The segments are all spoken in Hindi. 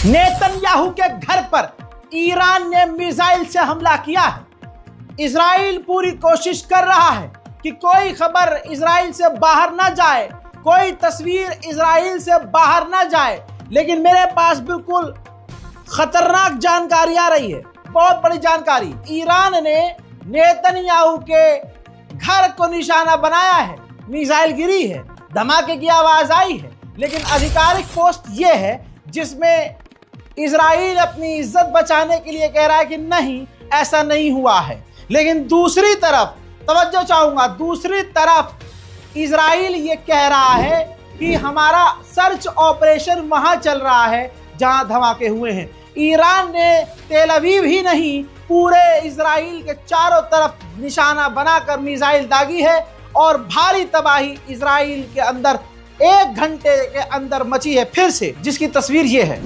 नेतन्याहू के घर पर ईरान ने मिसाइल से हमला किया है। इजराइल पूरी कोशिश कर रहा है कि कोई खबर इजराइल से बाहर ना जाए, कोई तस्वीर इजराइल से बाहर ना जाए, लेकिन मेरे पास बिल्कुल खतरनाक जानकारी आ रही है, बहुत बड़ी जानकारी। ईरान ने नेतन्याहू के घर को निशाना बनाया है, मिसाइल गिरी है, धमाके की आवाज आई है, लेकिन आधिकारिक पोस्ट यह है जिसमें इजराइल अपनी इज्जत बचाने के लिए कह रहा है कि नहीं, ऐसा नहीं हुआ है। लेकिन दूसरी तरफ तवज्जो चाहूंगा, दूसरी तरफ इजराइल ये कह रहा है कि हमारा सर्च ऑपरेशन वहां चल रहा है जहां धमाके हुए हैं। ईरान ने तेल अवीव ही नहीं, पूरे इजराइल के चारों तरफ निशाना बनाकर मिसाइल दागी है और भारी तबाही इजराइल के अंदर 1 घंटे के अंदर मची है फिर से, जिसकी तस्वीर ये है।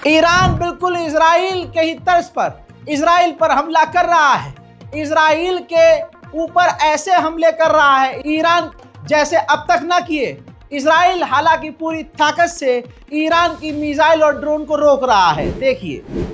ईरान बिल्कुल इजराइल के ही तर्ज पर इजराइल पर हमला कर रहा है। इजराइल के ऊपर ऐसे हमले कर रहा है ईरान जैसे अब तक ना किए। इजराइल हालांकि पूरी ताकत से ईरान की मिसाइल और ड्रोन को रोक रहा है। देखिए,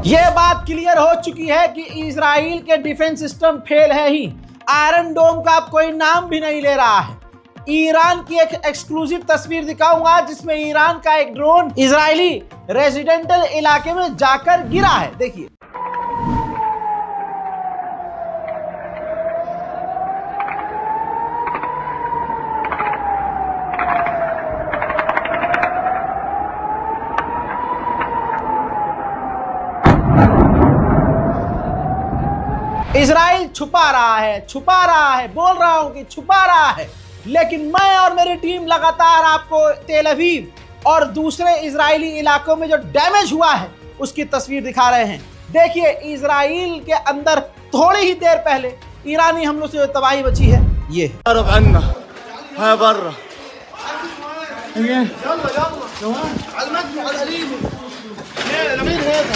यह बात क्लियर हो चुकी है कि इजराइल के डिफेंस सिस्टम फेल है ही। आयरन डोम का अब कोई नाम भी नहीं ले रहा है। ईरान की एक एक्सक्लूसिव तस्वीर दिखाऊंगा जिसमें ईरान का एक ड्रोन इजरायली रेजिडेंटल इलाके में जाकर गिरा है। देखिए, इजराइल छुपा रहा है, बोल रहा हूं कि छुपा रहा है, लेकिन मैं और मेरी टीम लगातार आपको तेल अवीव और दूसरे इजरायली इलाकों में जो डैमेज हुआ है उसकी तस्वीर दिखा रहे हैं। देखिए, इजराइल के अंदर थोड़ी ही देर पहले ईरानी हमलों से जो तबाही बची है ये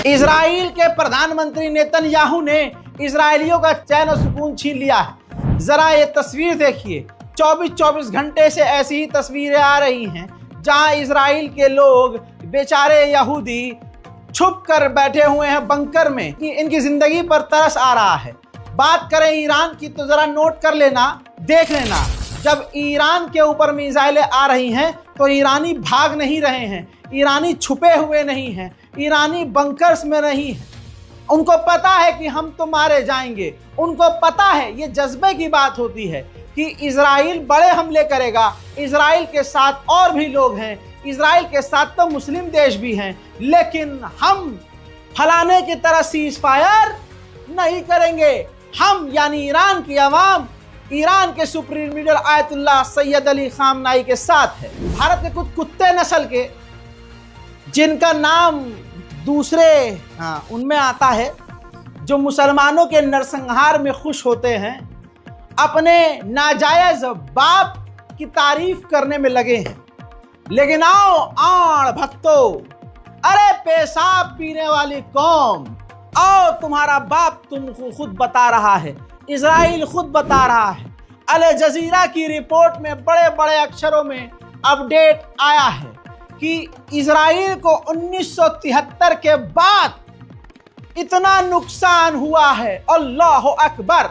इजराइल के प्रधानमंत्री नेतन्याहू ने इजरायलियों का चैन और सुकून छीन लिया है। जरा ये तस्वीर देखिए, 24-24 घंटे से ऐसी ही तस्वीरें आ रही हैं जहां इजराइल के लोग बेचारे यहूदी छुप कर बैठे हुए हैं बंकर में, कि इनकी जिंदगी पर तरस आ रहा है। बात करें ईरान की तो जरा नोट कर लेना, देख लेना, जब ईरान के ऊपर मिसाइलें आ रही हैं तो ईरानी भाग नहीं रहे हैं, ईरानी छुपे हुए नहीं हैं, ईरानी बंकर्स में नहीं हैं। उनको पता है कि हम तो मारे जाएंगे। उनको पता है, ये जज्बे की बात होती है कि इजराइल बड़े हमले करेगा। इजराइल के साथ और भी लोग हैं, इजराइल के साथ तो मुस्लिम देश भी हैं, लेकिन हम फलाने की तरह सीज फायर नहीं करेंगे। हम यानी ईरान की आवाम ईरान के supreme leader Ayatollah Syed Ali खामनाई के साथ है। भारत के कुछ कुत्ते नस्ल के, जिनका नाम दूसरे उनमें आता है, जो मुसलमानों के नरसंहार में खुश होते हैं, अपने नाजायज बाप की तारीफ करने में लगे हैं। लेकिन आओ आड़ भक्तों, अरे पेशाब पीने वाली कौम, आओ तुम्हारा बाप तुमको खुद बता रहा है, इजराइल खुद बता रहा है। अल जजीरा की रिपोर्ट में बड़े बड़े अक्षरों में अपडेट आया है कि इजराइल को 1973 के बाद इतना नुकसान हुआ है। अल्लाह अकबर।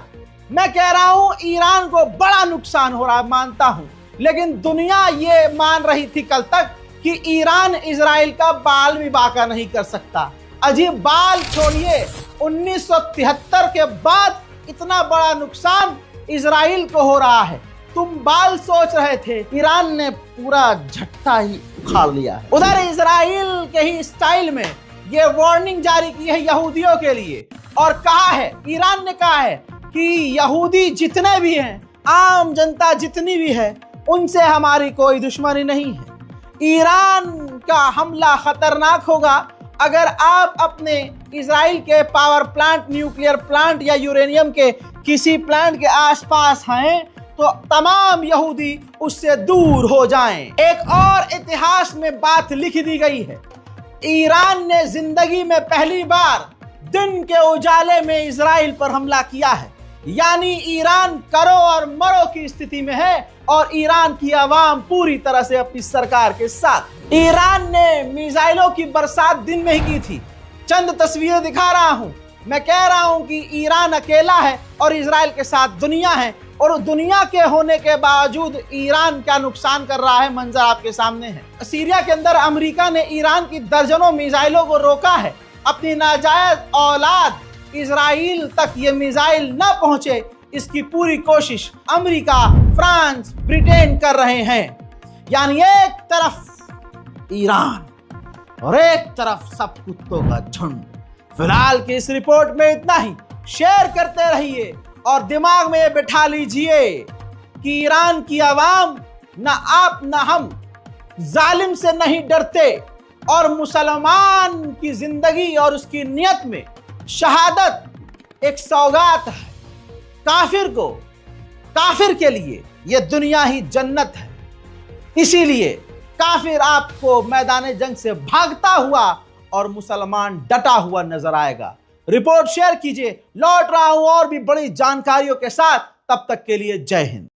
मैं कह रहा हूं ईरान को बड़ा नुकसान हो रहा है, मानता हूं, लेकिन दुनिया ये मान रही थी कल तक कि ईरान इजराइल का बाल भी बाका नहीं कर सकता। अजीब, बाल छोड़िए, 1973 के बाद इतना बड़ा नुकसान इजराइल को हो रहा है। तुम बाल सोच रहे थे, ईरान ने पूरा झट्टा ही उखाड़ लिया है। उधर इजराइल के ही स्टाइल में ये वार्निंग जारी की है यहूदियों के लिए, और कहा है, ईरान ने कहा है कि यहूदी जितने भी हैं, आम जनता जितनी भी है, उनसे हमारी कोई दुश्मनी नहीं है। ईरान का हमला खतरनाक होगा अगर आप अपने इजराइल के पावर प्लांट, न्यूक्लियर प्लांट या यूरेनियम के किसी प्लांट के आसपास हैं, तो तमाम यहूदी उससे दूर हो जाएं। एक और इतिहास में बात लिख दी गई है, ईरान ने जिंदगी में पहली बार दिन के उजाले में इजराइल पर हमला किया है। यानी ईरान करो और मरो की स्थिति में है, और ईरान की आवाम पूरी तरह से अपनी सरकार के साथ। ईरान ने मिसाइलों की बरसात दिन में ही की थी। चंद तस्वीरें दिखा रहा हूं। मैं कह रहा हूं कि ईरान अकेला है और इजराइल के साथ दुनिया है, और दुनिया के होने के बावजूद ईरान क्या नुकसान कर रहा है, मंजर आपके सामने है। सीरिया के अंदर अमेरिका ने ईरान की दर्जनों मिसाइलों को रोका है। अपनी नाजायज औलाद इजराइल तक ये मिसाइल न पहुंचे, इसकी पूरी कोशिश अमेरिका, फ्रांस, ब्रिटेन कर रहे हैं। यानी एक तरफ ईरान और एक तरफ सब कुत्तों का झुंड। फिलहाल की इस रिपोर्ट में इतना ही। शेयर करते रहिए और दिमाग में ये बिठा लीजिए कि ईरान की आवाम, न आप न हम, जालिम से नहीं डरते, और मुसलमान की जिंदगी और उसकी नियत में शहादत एक सौगात है। काफिर के लिए यह दुनिया ही जन्नत है। इसीलिए काफिर आपको मैदान जंग से भागता हुआ और मुसलमान डटा हुआ नजर आएगा। रिपोर्ट शेयर कीजिए। लौट रहा हूं और भी बड़ी जानकारियों के साथ। तब तक के लिए जय हिंद।